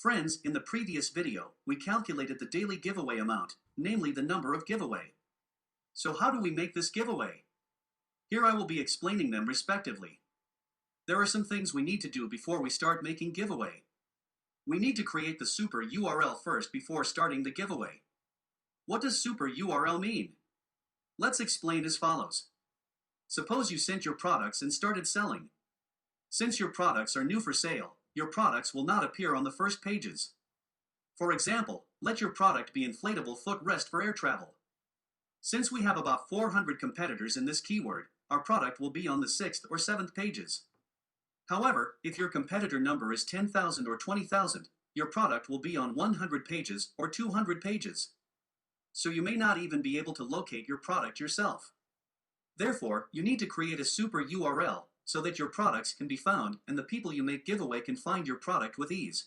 Friends, in the previous video, we calculated the daily giveaway amount, namely the number of giveaway. So how do we make this giveaway? Here I will be explaining them respectively. There are some things we need to do before we start making giveaway. We need to create the super URL first before starting the giveaway. What does super URL mean? Let's explain as follows. Suppose you sent your products and started selling. Since your products are new for sale, your products will not appear on the first pages. For example, let your product be inflatable footrest for air travel. Since we have about 400 competitors in this keyword, our product will be on the 6th or 7th pages. However, if your competitor number is 10,000 or 20,000, your product will be on 100 pages or 200 pages. So you may not even be able to locate your product yourself. Therefore, you need to create a super URL so that your products can be found and the people you make giveaway can find your product with ease.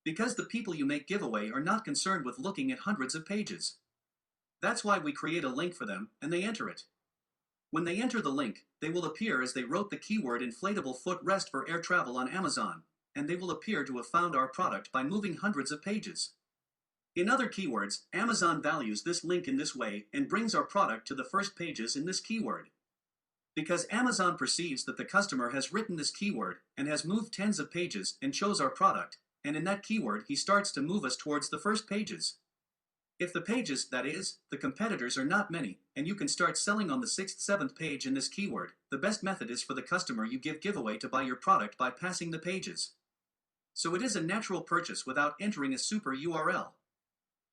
Because the people you make giveaway are not concerned with looking at hundreds of pages. That's why we create a link for them and they enter it. When they enter the link, they will appear as they wrote the keyword inflatable footrest for air travel on Amazon, and they will appear to have found our product by moving hundreds of pages. In other keywords, Amazon values this link in this way and brings our product to the first pages in this keyword. Because Amazon perceives that the customer has written this keyword and has moved tens of pages and chose our product, and in that keyword he starts to move us towards the first pages. If the pages, that is, the competitors are not many, and you can start selling on the 6th, 7th page in this keyword, the best method is for the customer you give giveaway to buy your product by passing the pages. So it is a natural purchase without entering a super URL.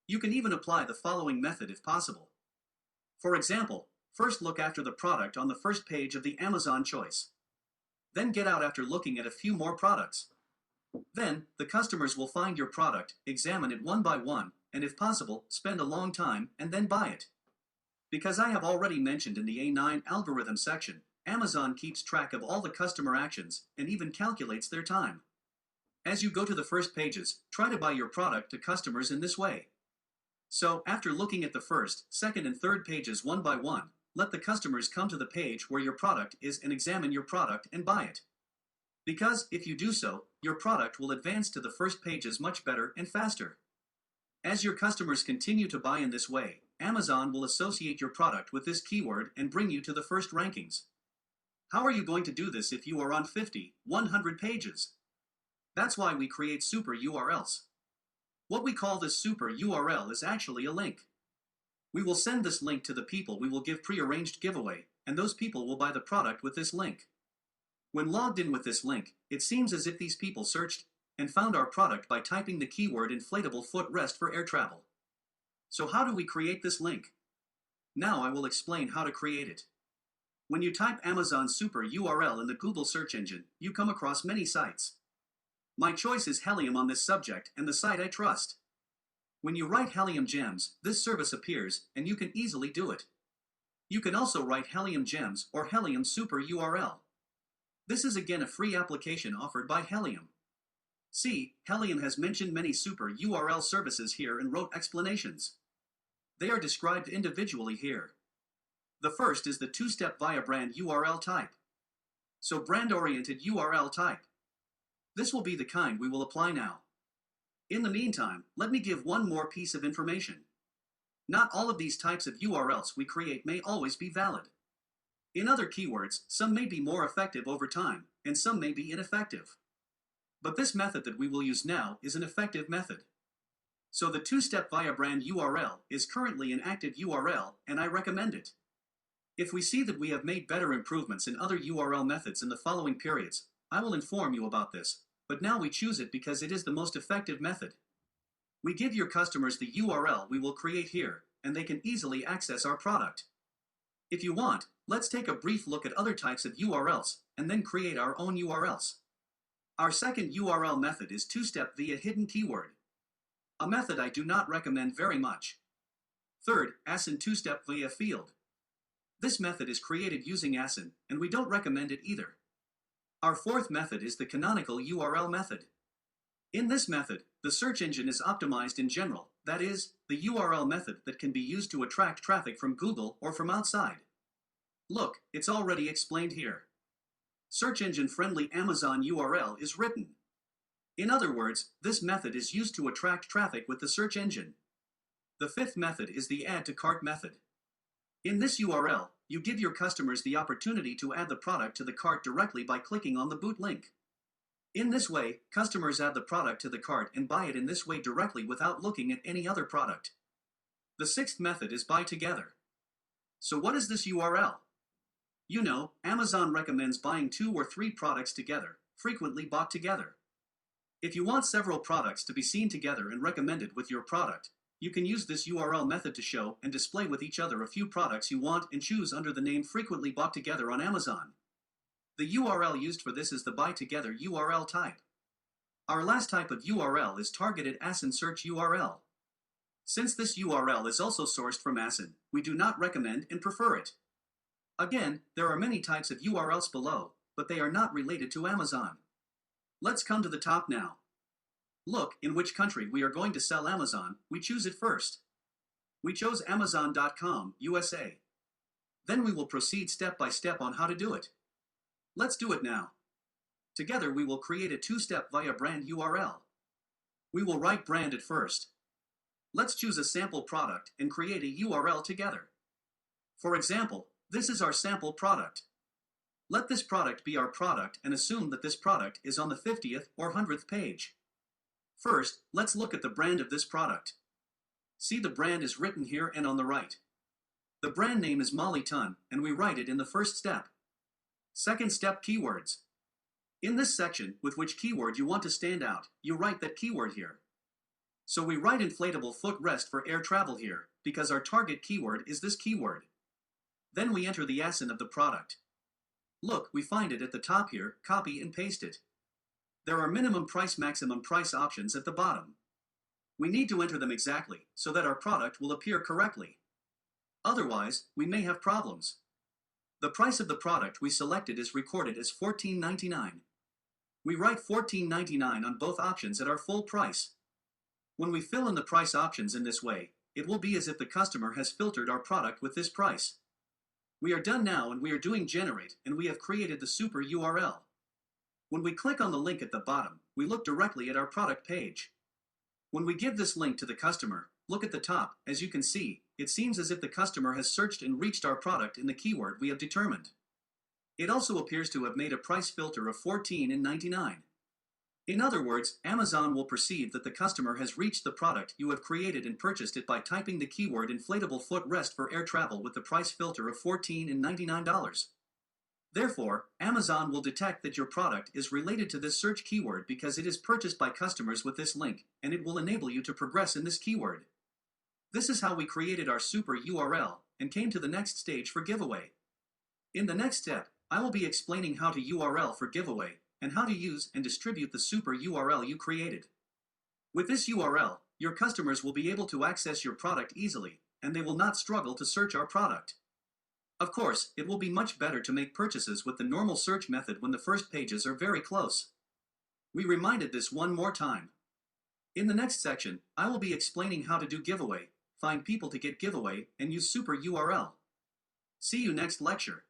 You can even apply the following method if possible. For example, first look after the product on the first page of the Amazon choice. Then get out after looking at a few more products. Then, the customers will find your product, examine it one by one, and if possible, spend a long time, and then buy it. Because I have already mentioned in the A9 algorithm section, Amazon keeps track of all the customer actions, and even calculates their time. As you go to the first pages, try to buy your product to customers in this way. So, after looking at the first, second, and third pages one by one, let the customers come to the page where your product is and examine your product and buy it. Because, if you do so, your product will advance to the first pages much better and faster. As your customers continue to buy in this way, Amazon will associate your product with this keyword and bring you to the first rankings. How are you going to do this if you are on 50, 100 pages? That's why we create super URLs. What we call this super URL is actually a link. We will send this link to the people we will give pre-arranged giveaway, and those people will buy the product with this link. When logged in with this link, it seems as if these people searched and found our product by typing the keyword inflatable footrest for air travel. So how do we create this link? Now I will explain how to create it. When you type Amazon super URL in the Google search engine, you come across many sites. My choice is Helium on this subject and the site I trust. When you write Helium Gems, this service appears and you can easily do it. You can also write Helium Gems or Helium super URL. This is again a free application offered by Helium. See, Helium has mentioned many super URL services here and wrote explanations. They are described individually here. The first is the two-step via brand URL type. So brand-oriented URL type. This will be the kind we will apply now. In the meantime, let me give one more piece of information. Not all of these types of URLs we create may always be valid. In other keywords, some may be more effective over time, and some may be ineffective. But this method that we will use now is an effective method. So the two-step via brand URL is currently an active URL, and I recommend it. If we see that we have made better improvements in other URL methods in the following periods, I will inform you about this, but now we choose it because it is the most effective method. We give your customers the URL we will create here, and they can easily access our product. If you want, let's take a brief look at other types of URLs, and then create our own URLs. Our second URL method is two-step via hidden keyword. A method I do not recommend very much. Third, ASIN two-step via field. This method is created using ASIN, and we don't recommend it either. Our fourth method is the canonical URL method. In this method, the search engine is optimized in general, that is, the URL method that can be used to attract traffic from Google or from outside. Look, it's already explained here. Search engine friendly Amazon URL is written. In other words, this method is used to attract traffic with the search engine. The fifth method is the add to cart method. In this URL, you give your customers the opportunity to add the product to the cart directly by clicking on the boot link. In this way, customers add the product to the cart and buy it in this way directly without looking at any other product. The sixth method is buy together. So what is this URL? You know, Amazon recommends buying 2 or 3 products together, frequently bought together. If you want several products to be seen together and recommended with your product, you can use this URL method to show and display with each other a few products you want and choose under the name frequently bought together on Amazon. The URL used for this is the buy together URL type. Our last type of URL is targeted ASIN search URL. Since this URL is also sourced from ASIN, we do not recommend and prefer it. Again, there are many types of URLs below, but they are not related to Amazon. Let's come to the top now. Look in which country we are going to sell Amazon, we choose it first. We chose Amazon.com, USA. Then we will proceed step by step on how to do it. Let's do it now. Together we will create a 2-step via brand URL. We will write brand at first. Let's choose a sample product and create a URL together. For example, this is our sample product. Let this product be our product and assume that this product is on the 50th or 100th page. First, let's look at the brand of this product. See, the brand is written here and on the right. The brand name is Molly Tun, and we write it in the first step. Second step, keywords. In this section, with which keyword you want to stand out, you write that keyword here. So we write inflatable footrest for air travel here, because our target keyword is this keyword. Then we enter the ASIN of the product. Look, we find it at the top here, copy and paste it. There are minimum price, maximum price options at the bottom. We need to enter them exactly, so that our product will appear correctly. Otherwise, we may have problems. The price of the product we selected is recorded as $14.99. We write $14.99 on both options at our full price. When we fill in the price options in this way, it will be as if the customer has filtered our product with this price. We are done now and we are doing generate, and we have created the super URL. When we click on the link at the bottom, we look directly at our product page. When we give this link to the customer, look at the top. As you can see, it seems as if the customer has searched and reached our product in the keyword we have determined. It also appears to have made a price filter of $14.99. In other words, Amazon will perceive that the customer has reached the product you have created and purchased it by typing the keyword inflatable footrest for air travel with the price filter of $14.99. Therefore, Amazon will detect that your product is related to this search keyword because it is purchased by customers with this link, and it will enable you to progress in this keyword. This is how we created our super URL and came to the next stage for giveaway. In the next step, I will be explaining how to URL for giveaway and how to use and distribute the super URL you created. With this URL, your customers will be able to access your product easily, and they will not struggle to search our product. Of course, it will be much better to make purchases with the normal search method when the first pages are very close. We reminded this one more time. In the next section, I will be explaining how to do giveaway, find people to get giveaway, and use super URL. See you next lecture.